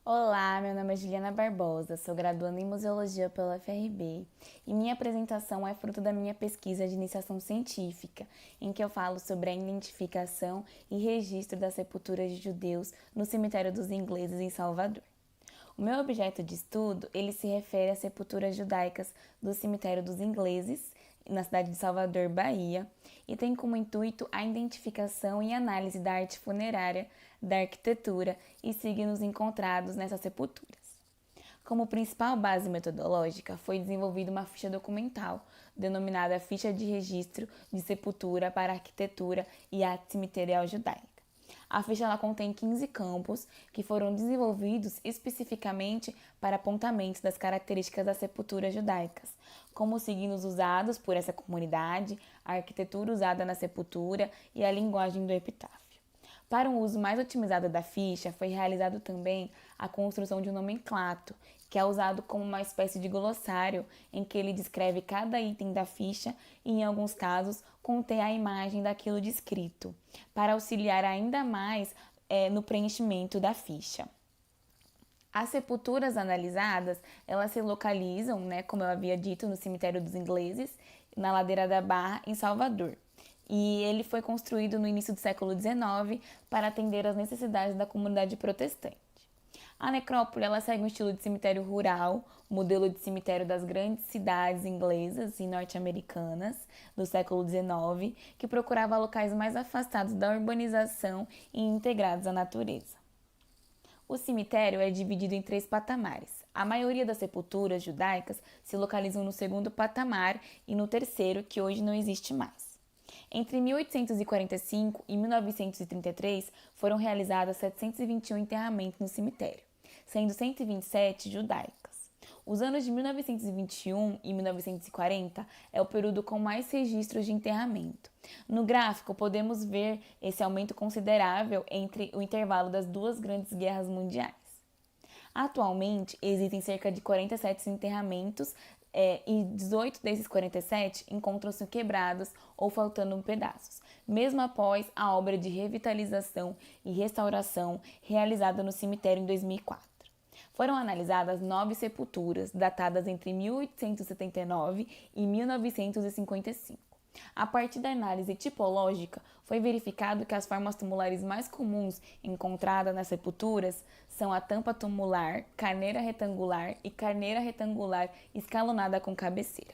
Olá, meu nome é Juliana Barbosa, sou graduanda em Museologia pela UFRB e minha apresentação é fruto da minha pesquisa de iniciação científica, em que eu falo sobre a identificação e registro das sepulturas de judeus no cemitério dos ingleses em Salvador. O meu objeto de estudo, ele se refere às sepulturas judaicas do cemitério dos ingleses, na cidade de Salvador, Bahia, e tem como intuito a identificação e análise da arte funerária, da arquitetura e signos encontrados nessas sepulturas. Como principal base metodológica, foi desenvolvida uma ficha documental, denominada Ficha de Registro de Sepultura para Arquitetura e Arte Cemiterial Judaica. A ficha ela contém 15 campos que foram desenvolvidos especificamente para apontamentos das características das sepulturas judaicas, como os signos usados por essa comunidade, a arquitetura usada na sepultura e a linguagem do epitáfio. Para um uso mais otimizado da ficha, foi realizado também a construção de um nomenclato, que é usado como uma espécie de glossário em que ele descreve cada item da ficha e, em alguns casos, contém a imagem daquilo descrito, para auxiliar ainda mais no preenchimento da ficha. As sepulturas analisadas, elas se localizam, como eu havia dito, no cemitério dos ingleses, na Ladeira da Barra, em Salvador. E ele foi construído no início do século XIX para atender às necessidades da comunidade protestante. A necrópole ela segue um estilo de cemitério rural, modelo de cemitério das grandes cidades inglesas e norte-americanas do século XIX, que procurava locais mais afastados da urbanização e integrados à natureza. O cemitério é dividido em 3 patamares. A maioria das sepulturas judaicas se localizam no segundo patamar e no terceiro, que hoje não existe mais. Entre 1845 e 1933 foram realizados 721 enterramentos no cemitério, sendo 127 judaicas. Os anos de 1921 e 1940 é o período com mais registros de enterramento. No gráfico, podemos ver esse aumento considerável entre o intervalo das duas grandes guerras mundiais. Atualmente, existem cerca de 47 enterramentos e 18 desses 47 encontram-se quebrados ou faltando pedaços, mesmo após a obra de revitalização e restauração realizada no cemitério em 2004. Foram analisadas 9 sepulturas, datadas entre 1879 e 1955. A partir da análise tipológica, foi verificado que as formas tumulares mais comuns encontradas nas sepulturas são a tampa tumular, carneira retangular escalonada com cabeceira.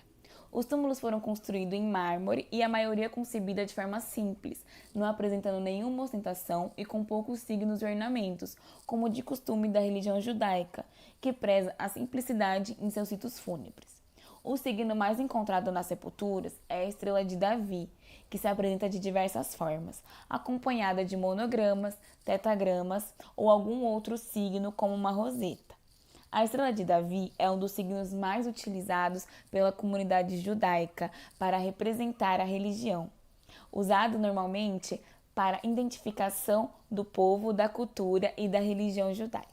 Os túmulos foram construídos em mármore e a maioria concebida de forma simples, não apresentando nenhuma ostentação e com poucos signos e ornamentos, como de costume da religião judaica, que preza a simplicidade em seus ritos fúnebres. O signo mais encontrado nas sepulturas é a estrela de Davi, que se apresenta de diversas formas, acompanhada de monogramas, tetagramas ou algum outro signo como uma roseta. A estrela de Davi é um dos signos mais utilizados pela comunidade judaica para representar a religião, usado normalmente para identificação do povo, da cultura e da religião judaica.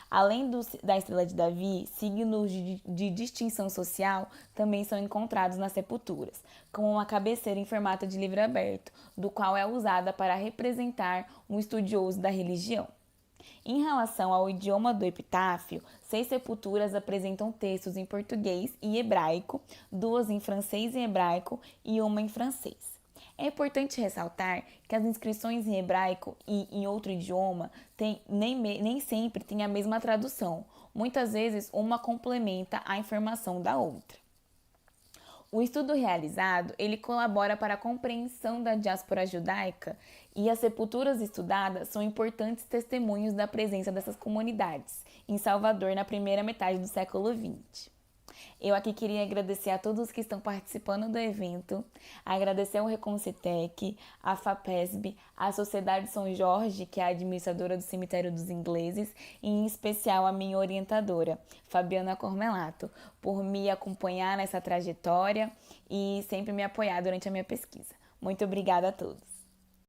Além da estrela de Davi, signos de distinção social também são encontrados nas sepulturas, como uma cabeceira em formato de livro aberto, do qual é usada para representar um estudioso da religião. Em relação ao idioma do epitáfio, 6 sepulturas apresentam textos em português e hebraico, 2 em francês e hebraico e uma em francês. É importante ressaltar que as inscrições em hebraico e em outro idioma nem sempre têm a mesma tradução. Muitas vezes, uma complementa a informação da outra. O estudo realizado, ele colabora para a compreensão da diáspora judaica e as sepulturas estudadas são importantes testemunhos da presença dessas comunidades em Salvador na primeira metade do século XX. Eu aqui queria agradecer a todos que estão participando do evento, agradecer ao Reconcitec, a FAPESB, a Sociedade São Jorge, que é a administradora do Cemitério dos Ingleses, e em especial a minha orientadora, Fabiana Cormelato, por me acompanhar nessa trajetória e sempre me apoiar durante a minha pesquisa. Muito obrigada a todos.